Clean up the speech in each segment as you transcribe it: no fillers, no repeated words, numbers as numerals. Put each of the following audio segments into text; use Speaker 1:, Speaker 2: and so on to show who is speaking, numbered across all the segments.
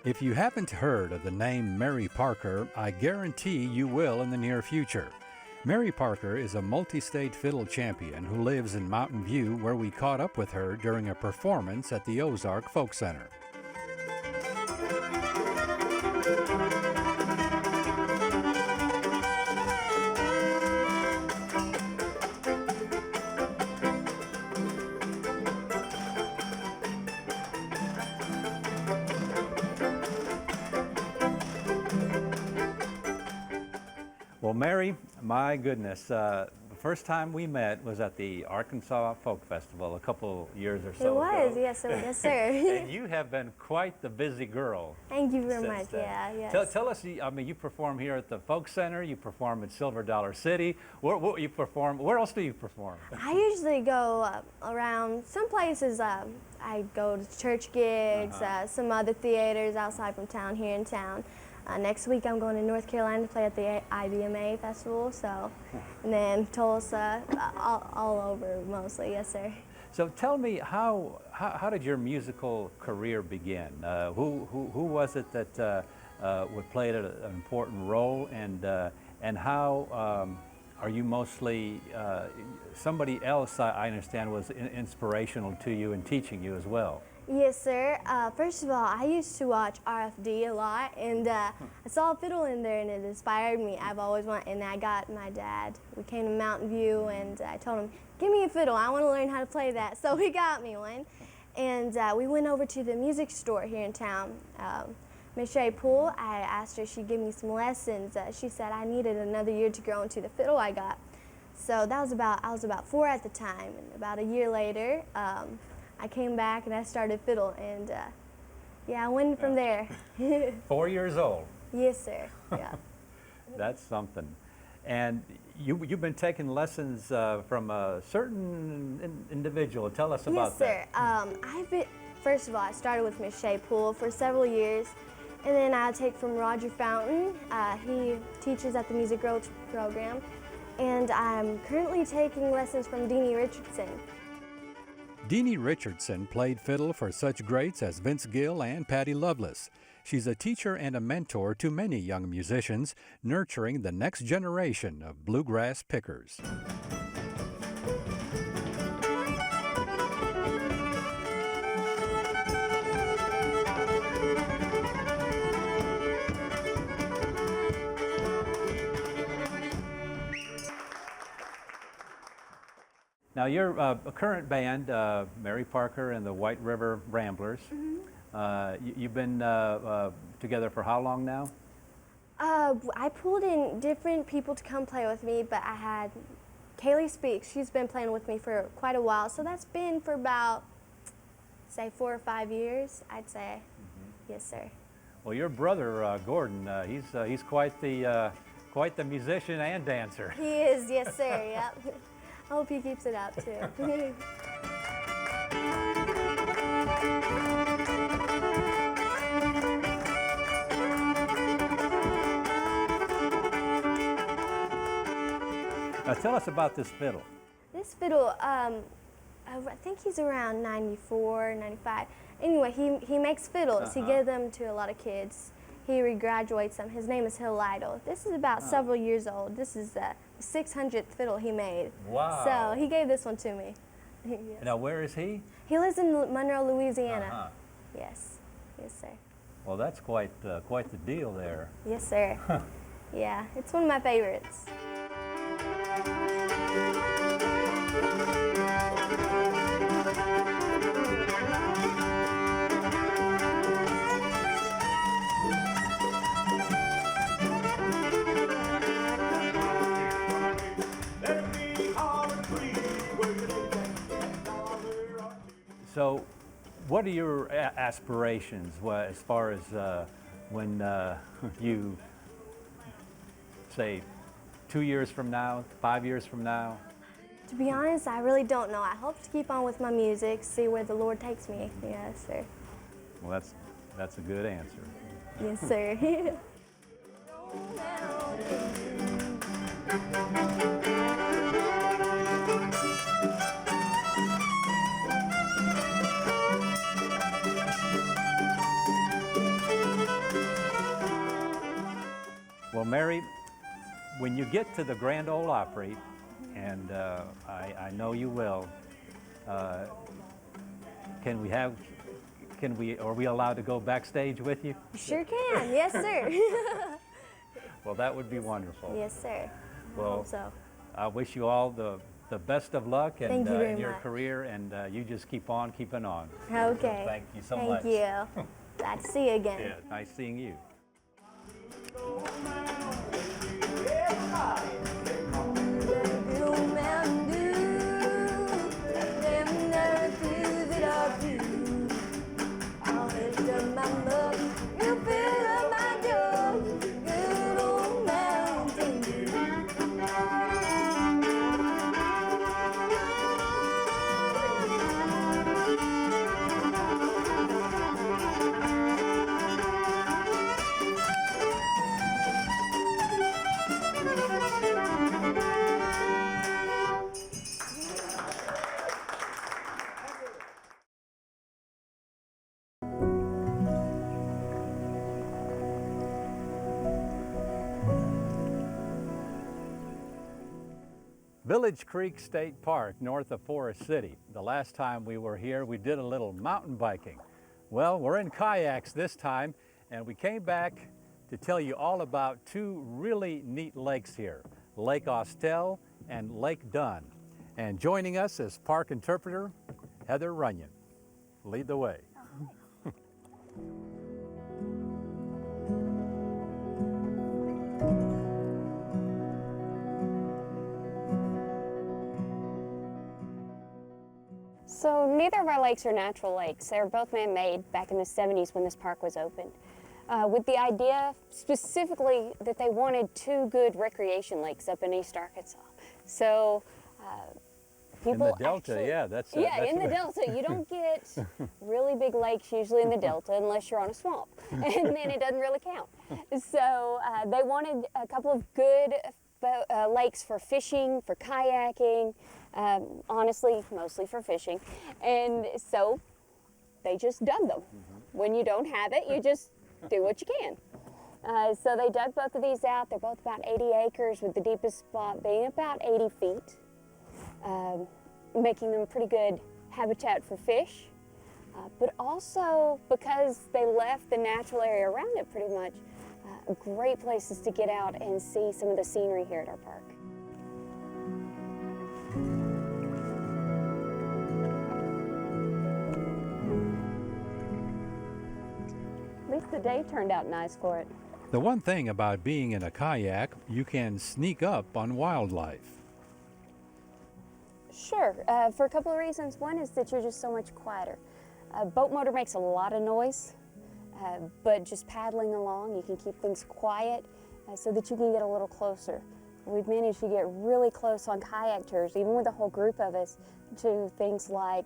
Speaker 1: If you haven't heard of the name Mary Parker, I guarantee you will in the near future. Mary Parker is a multi-state fiddle champion who lives in Mountain View, where we caught up with her during a performance at the Ozark Folk Center. Well, Mary, my goodness, the first time we met was at the Arkansas Folk Festival a couple years or so ago.
Speaker 2: It was, yes sir.
Speaker 1: And you have been quite the busy girl.
Speaker 2: Thank you very much, yes.
Speaker 1: Tell us, I mean, you perform here at the Folk Center, you perform at Silver Dollar City. Where you perform? Where else do you perform?
Speaker 2: I usually go around some places. I go to church gigs, some other theaters outside from town, here in town. Next week I'm going to North Carolina to play at the IBMA festival, so, and then Tulsa, all over mostly, yes sir.
Speaker 1: So tell me, how did your musical career begin? Who was it that played an important role, and how are you mostly, somebody else I understand was inspirational to you and teaching you as well?
Speaker 2: Yes, sir. First of all, I used to watch RFD a lot, and I saw a fiddle in there, and it inspired me. I've always wanted, and I got my dad. We came to Mountain View, and I told him, "Give me a fiddle. I want to learn how to play that." So he got me one, and we went over to the music store here in town. Miss Shay Poole, I asked her if she'd give me some lessons. She said I needed another year to grow into the fiddle I got. So that was I was about 4 at the time, and about a year later, I came back and I started fiddle, and yeah, I went from there.
Speaker 1: 4 years old?
Speaker 2: Yes, sir. Yeah.
Speaker 1: That's something. And you've been taking lessons from a certain individual. Tell us about that.
Speaker 2: Yes, sir. First of all, I started with Miss Shay Poole for several years, and then I take from Roger Fountain. He teaches at the Music Growth Program, and I'm currently taking lessons from Deanie Richardson.
Speaker 1: Deanie Richardson played fiddle for such greats as Vince Gill and Patty Loveless. She's a teacher and a mentor to many young musicians, nurturing the next generation of bluegrass pickers. Now, your current band, Mary Parker and the White River Ramblers, you've been together for how long now?
Speaker 2: I pulled in different people to come play with me, but I had Kaylee Speaks. She's been playing with me for quite a while, so that's been for about, say, 4 or 5 years, I'd say. Yes, sir.
Speaker 1: Well, your brother, Gordon, he's quite the musician and dancer.
Speaker 2: He is, yes, sir. Yep. I hope he keeps it up, too.
Speaker 1: Now tell us about this fiddle.
Speaker 2: This fiddle, I think he's around 94, 95. Anyway, he makes fiddles. He gives them to a lot of kids. He regraduates them. His name is Hill Lytle. This is about several years old. This is the 600th fiddle he made.
Speaker 1: Wow.
Speaker 2: So he gave this one to me. Yes.
Speaker 1: Now where is he?
Speaker 2: He lives in Monroe, Louisiana. Yes. Yes, sir.
Speaker 1: Well, that's quite the deal there.
Speaker 2: Yes, sir. Yeah, it's one of my favorites.
Speaker 1: So, what are your aspirations as far as when you say 2 years from now, 5 years from now?
Speaker 2: To be honest, I really don't know. I hope to keep on with my music, see where the Lord takes me. Yes, sir.
Speaker 1: Well, that's a good answer.
Speaker 2: Yes, sir.
Speaker 1: when you get to the Grand Ole Opry, and I know you will, are we allowed to go backstage with you?
Speaker 2: Sure can, yes sir.
Speaker 1: Well, that would be wonderful.
Speaker 2: Yes sir.
Speaker 1: Well,
Speaker 2: So.
Speaker 1: I wish you all the best of luck and,
Speaker 2: Thank you very
Speaker 1: in your
Speaker 2: much.
Speaker 1: career, and you just keep on keeping on.
Speaker 2: Okay.
Speaker 1: Thank you so much.
Speaker 2: Thank you. Glad to see you again.
Speaker 1: Yeah, nice seeing you. Village Creek State Park, north of Forrest City. The last time we were here, we did a little mountain biking. Well, we're in kayaks this time, and we came back to tell you all about two really neat lakes here, Lake Austell and Lake Dunn. And joining us is park interpreter Heather Runyon. Lead the way.
Speaker 3: So neither of our lakes are natural lakes. They were both man-made back in the 70s when this park was opened. With the idea specifically that they wanted two good recreation lakes up in East Arkansas. So people
Speaker 1: in the Delta,
Speaker 3: actually,
Speaker 1: yeah, that's
Speaker 3: in the Delta. You don't get really big lakes usually in the Delta unless you're on a swamp, and then it doesn't really count. So they wanted a couple of good lakes for fishing, for kayaking, honestly, mostly for fishing. And so they just dug them. When you don't have it, you just do what you can. So they dug both of these out. They're both about 80 acres, with the deepest spot being about 80 feet, making them a pretty good habitat for fish. But also, because they left the natural area around it pretty much, great places to get out and see some of the scenery here at our park. At least the day turned out nice for it.
Speaker 1: The one thing about being in a kayak, you can sneak up on wildlife.
Speaker 3: Sure, for a couple of reasons. One is that you're just so much quieter. Boat motor makes a lot of noise, but just paddling along, you can keep things quiet so that you can get a little closer. We've managed to get really close on kayak tours, even with a whole group of us, to things like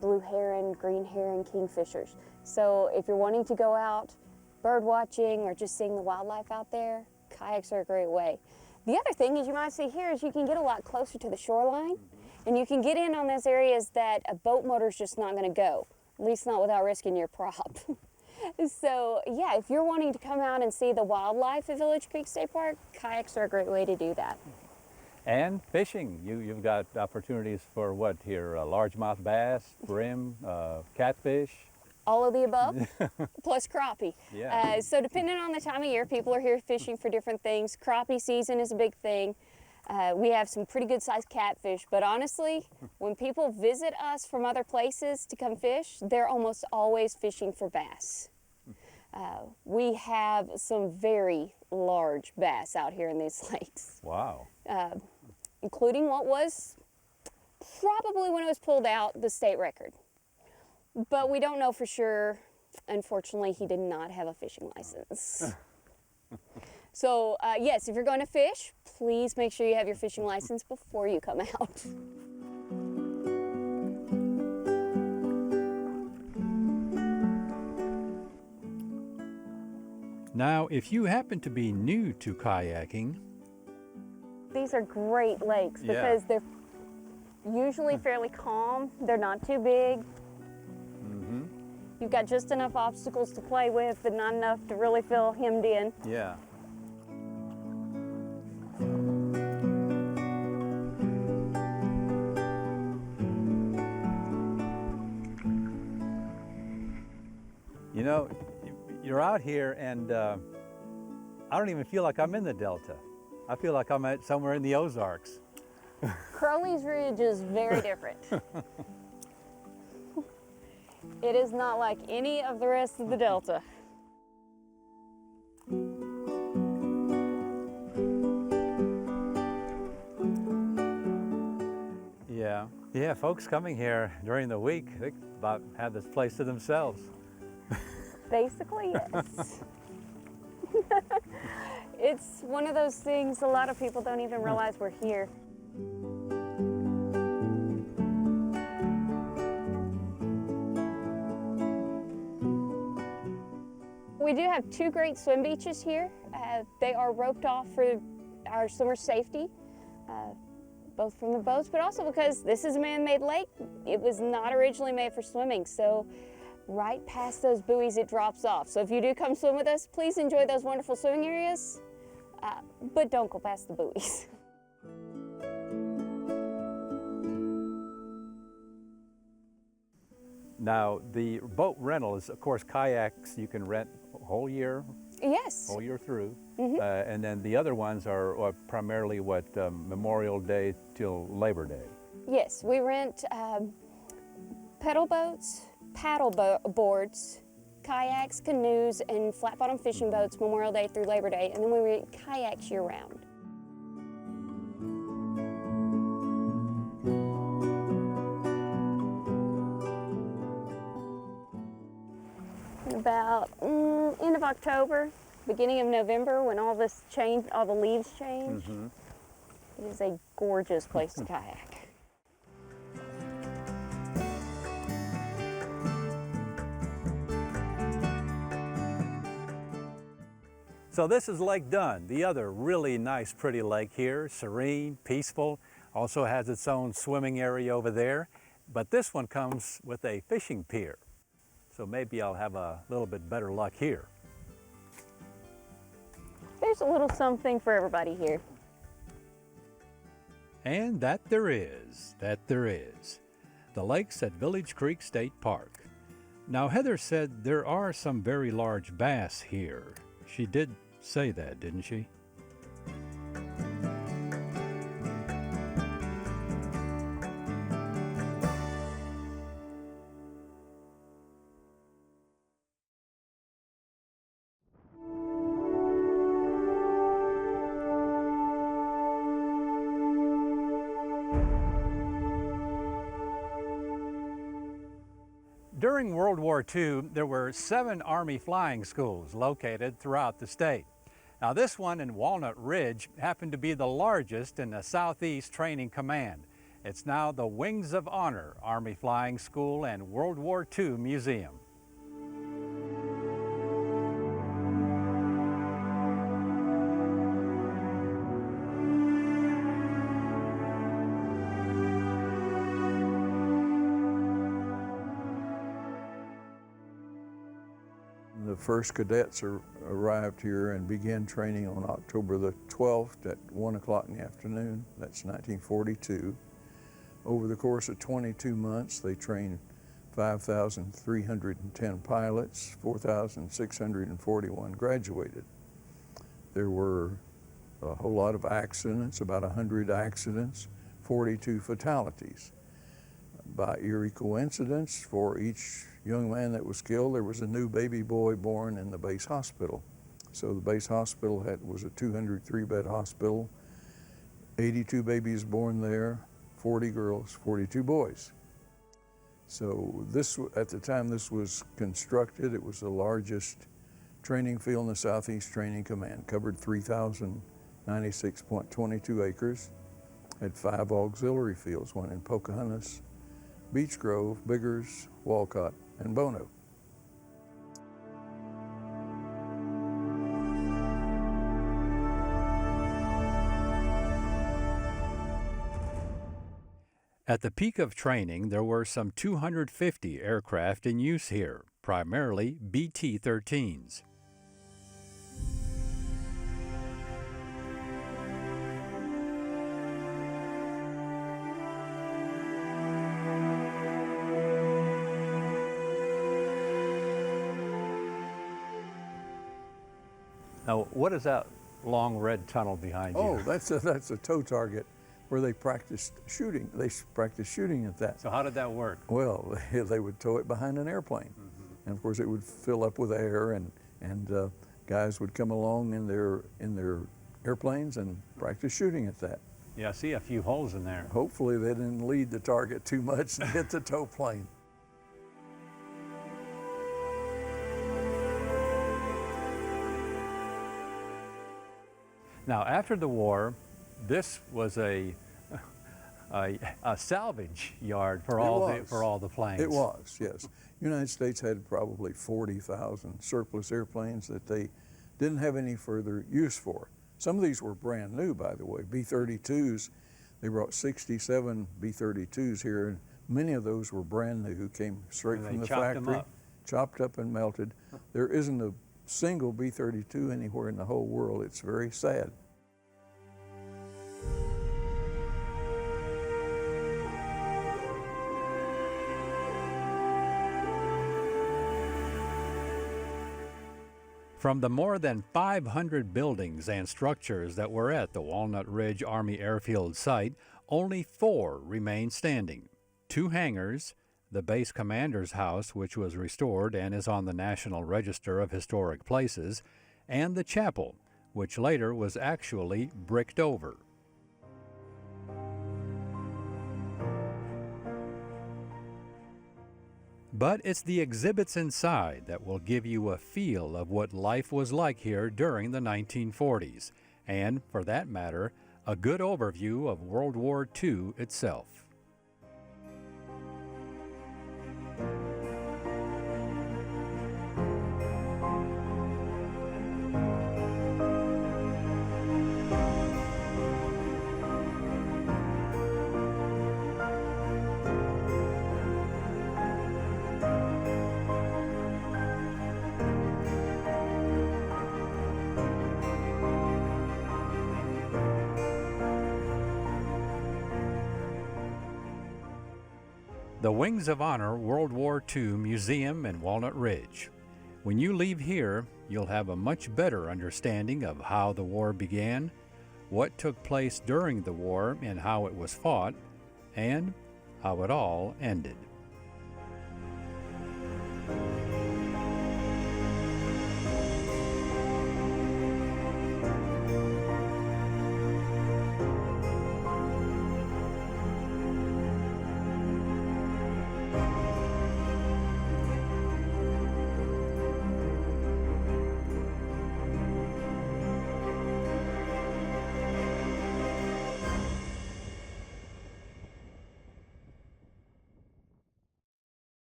Speaker 3: blue heron, green heron, kingfishers. So if you're wanting to go out bird watching or just seeing the wildlife out there, kayaks are a great way. The other thing, as you might see here, is you can get a lot closer to the shoreline, and you can get in on those areas that a boat motor's just not going to go, at least not without risking your prop. So yeah, if you're wanting to come out and see the wildlife at Village Creek State Park, kayaks are a great way to do that.
Speaker 1: And fishing, you've got opportunities for what here? Largemouth bass, brim, catfish?
Speaker 3: All of the above, plus crappie.
Speaker 1: Yeah.
Speaker 3: So depending on the time of year, people are here fishing for different things. Crappie season is a big thing. We have some pretty good sized catfish, but honestly, when people visit us from other places to come fish, they're almost always fishing for bass. We have some very large bass out here in these lakes.
Speaker 1: Wow.
Speaker 3: Including what was probably, when it was pulled out, the state record. But we don't know for sure. Unfortunately, he did not have a fishing license. So yes, if you're going to fish, please make sure you have your fishing license before you come out.
Speaker 1: Now, if you happen to be new to kayaking,
Speaker 3: These are great lakes because they're usually fairly calm. They're not too big. You've got just enough obstacles to play with, but not enough to really feel hemmed in.
Speaker 1: yeah. out here and I don't even feel like I'm in the Delta. I feel like I'm at somewhere in the Ozarks.
Speaker 3: Crowley's Ridge is very different. It is not like any of the rest of the Delta.
Speaker 1: Yeah, folks coming here during the week, they about have this place to themselves.
Speaker 3: Basically, yes. It's one of those things a lot of people don't even realize we're here. We do have 2 great swim beaches here. They are roped off for our swimmer safety, both from the boats, but also because this is a man-made lake. It was not originally made for swimming, so right past those buoys it drops off. So if you do come swim with us, please enjoy those wonderful swimming areas, but don't go past the buoys.
Speaker 1: Now, the boat rental is, of course, kayaks you can rent whole year.
Speaker 3: Yes.
Speaker 1: Whole year through.
Speaker 3: Mm-hmm.
Speaker 1: And then the other ones are primarily Memorial Day till Labor Day.
Speaker 3: Yes, we rent pedal boats, boards, kayaks, canoes, and flat-bottom fishing boats Memorial Day through Labor Day, and then we rent kayaks year-round. About end of October, beginning of November, when all the leaves change, it is a gorgeous place to kayak.
Speaker 1: So this is Lake Dunn, the other really nice, pretty lake here, serene, peaceful, also has its own swimming area over there, but this one comes with a fishing pier. So maybe I'll have a little bit better luck here.
Speaker 3: There's a little something for everybody here.
Speaker 1: And that there is. The lakes at Village Creek State Park. Now Heather said there are some very large bass here. She did say that, didn't she? During World War II, there were 7 Army flying schools located throughout the state. Now this one in Walnut Ridge happened to be the largest in the Southeast Training Command. It's now the Wings of Honor Army Flying School and World War II Museum.
Speaker 4: The first cadets arrived here and began training on October the 12th at 1 o'clock in the afternoon. That's 1942. Over the course of 22 months, they trained 5,310 pilots, 4,641 graduated. There were a whole lot of accidents, about 100 accidents, 42 fatalities. By eerie coincidence, for each young man that was killed, there was a new baby boy born in the base hospital. So the base hospital was a 203-bed hospital, 82 babies born there, 40 girls, 42 boys. So this, at the time this was constructed, it was the largest training field in the Southeast Training Command, covered 3,096.22 acres, had 5 auxiliary fields, one in Pocahontas, Beech Grove, Biggers, Walcott, and Bono.
Speaker 1: At the peak of training, there were some 250 aircraft in use here, primarily BT-13s. Now, what is that long red tunnel behind you?
Speaker 4: Oh, that's a tow target where they practiced shooting. They practiced shooting at that.
Speaker 1: So how did that work?
Speaker 4: Well, they would tow it behind an airplane. And of course it would fill up with air, and guys would come along in their airplanes and practice shooting at that.
Speaker 1: Yeah, I see a few holes in there.
Speaker 4: Hopefully they didn't lead the target too much and hit the tow plane.
Speaker 1: Now, after the war, this was a salvage yard for all the planes.
Speaker 4: It was, yes. United States had probably 40,000 surplus airplanes that they didn't have any further use for. Some of these were brand new, by the way. B-32s, they brought 67 B-32s here, and many of those were brand new, came straight from the factory, chopped up and melted. There isn't a single B-32 anywhere in the whole world. It's very sad.
Speaker 1: From the more than 500 buildings and structures that were at the Walnut Ridge Army Airfield site, only 4 remain standing. 2 hangars, the base commander's house, which was restored and is on the National Register of Historic Places, and the chapel, which later was actually bricked over. But it's the exhibits inside that will give you a feel of what life was like here during the 1940s, and, for that matter, a good overview of World War II itself. The Wings of Honor World War II Museum in Walnut Ridge. When you leave here, you'll have a much better understanding of how the war began, what took place during the war and how it was fought, and how it all ended.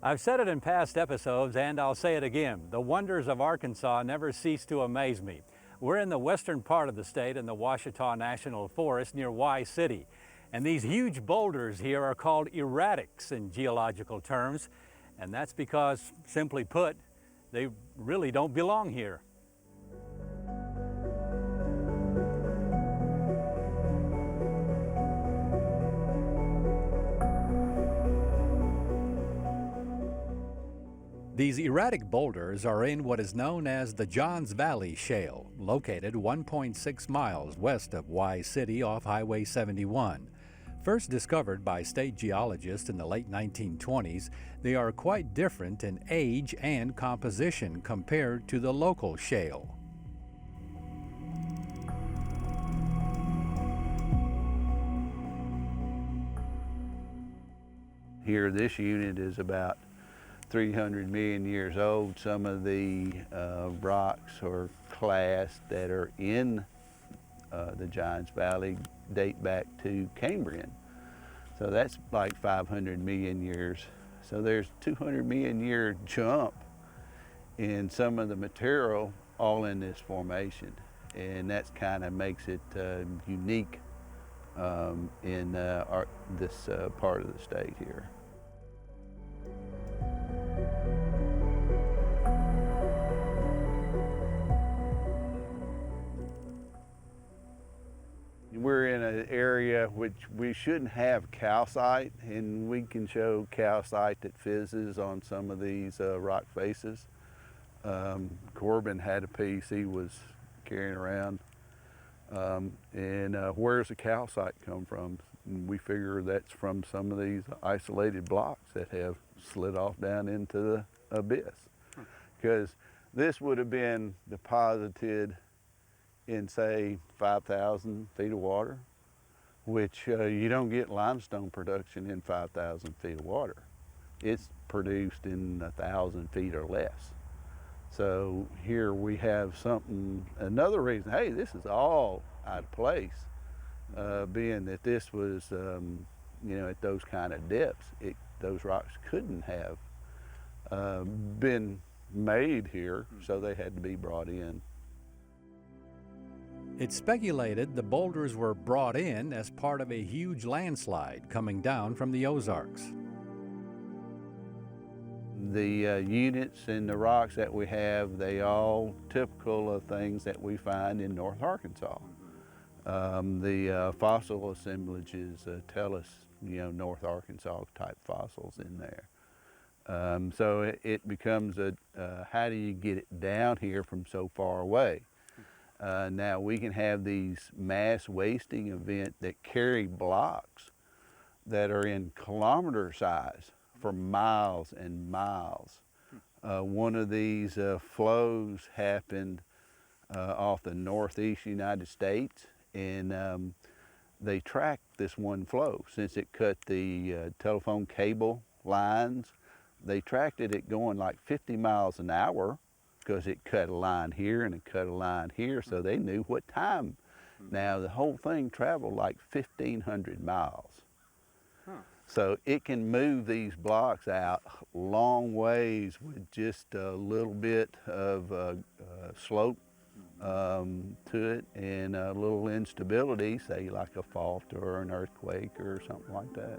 Speaker 1: I've said it in past episodes, and I'll say it again. The wonders of Arkansas never cease to amaze me. We're in the western part of the state in the Ouachita National Forest near Y City. And these huge boulders here are called erratics in geological terms. And that's because, simply put, they really don't belong here. These erratic boulders are in what is known as the Johns Valley Shale, located 1.6 miles west of Y City off Highway 71. First discovered by state geologists in the late 1920s, they are quite different in age and composition compared to the local shale.
Speaker 5: Here, this unit is about 300 million years old. Some of the rocks or clasts that are in the Johns Valley date back to Cambrian. So that's like 500 million years. So there's 200 million year jump in some of the material all in this formation. And that's kind of makes it unique in this part of the state here. We're in an area which we shouldn't have calcite, and we can show calcite that fizzes on some of these rock faces. Corbin had a piece he was carrying around, and where's the calcite come from? And we figure that's from some of these isolated blocks that have slid off down into the abyss. Because this would have been deposited in, say, 5,000 feet of water, which you don't get limestone production in 5,000 feet of water. It's produced in 1,000 feet or less. So here we have something, another reason, hey, this is all out of place, being that this was, you know, at those kind of depths, those rocks couldn't have been made here, so they had to be brought in.
Speaker 1: It's speculated the boulders were brought in as part of a huge landslide coming down from the Ozarks.
Speaker 5: The units and the rocks that we have, they all typical of things that we find in North Arkansas. The fossil assemblages tell us, you know, North Arkansas type fossils in there. So it becomes a, how do you get it down here from so far away? Now we can have these mass wasting events that carry blocks that are in kilometer size for miles and miles. One of these flows happened off the northeast United States, and they tracked this one flow. Since it cut the telephone cable lines, they tracked it going like 50 miles an hour, because it cut a line here and it cut a line here, so they knew what time. Now the whole thing traveled like 1,500 miles. So it can move these blocks out long ways with just a little bit of slope to it and a little instability, say like a fault or an earthquake or something like that.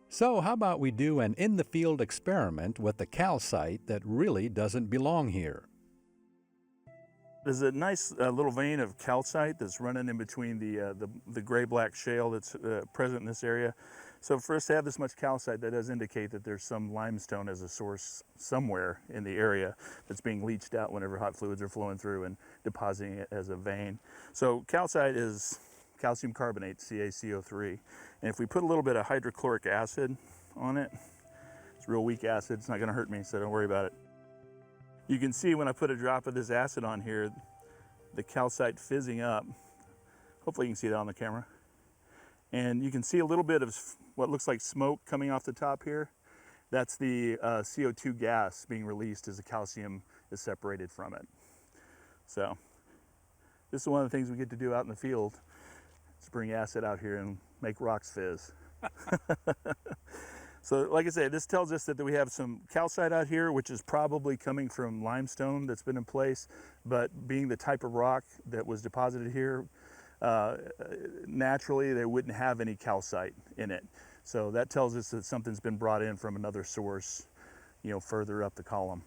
Speaker 1: So how about we do an in-the-field experiment with the calcite that really doesn't belong here?
Speaker 6: There's a nice little vein of calcite that's running in between the gray-black shale that's present in this area. So for us to have this much calcite, that does indicate that there's some limestone as a source somewhere in the area that's being leached out whenever hot fluids are flowing through and depositing it as a vein. So calcite is calcium carbonate, CaCO3. And if we put a little bit of hydrochloric acid on it, it's real weak acid, it's not gonna hurt me, so don't worry about it. You can see when I put a drop of this acid on here, the calcite fizzing up. Hopefully you can see that on the camera. And you can see a little bit of what looks like smoke coming off the top here. That's the CO2 gas being released as the calcium is separated from it. So this is one of the things we get to do out in the field, is bring acid out here and make rocks fizz. So like I say, this tells us that we have some calcite out here, which is probably coming from limestone that's been in place, but being the type of rock that was deposited here, naturally they wouldn't have any calcite in it. So that tells us that something's been brought in from another source, you know, further up the column.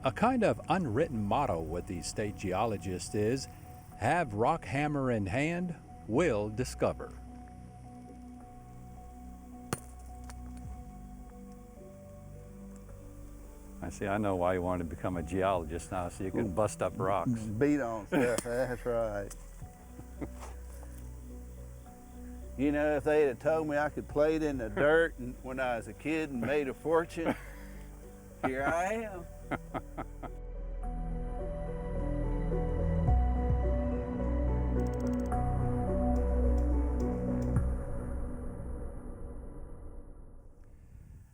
Speaker 1: A kind of unwritten motto with these state geologists is, have rock hammer in hand, will discover. I know why you wanted to become a geologist now, so you can bust up rocks.
Speaker 5: Beat on stuff, that's right. You know, if they'd have told me I could play it in the dirt and when I was a kid and made a fortune, here I am.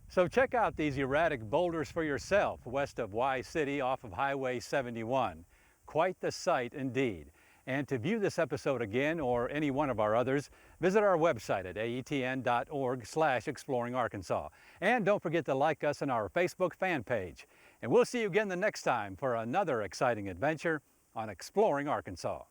Speaker 1: So check out these erratic boulders for yourself west of Y City off of Highway 71. Quite the sight indeed. And to view this episode again or any one of our others, visit our website at aetn.org/exploringarkansas. And don't forget to like us on our Facebook fan page. And we'll see you again the next time for another exciting adventure on Exploring Arkansas.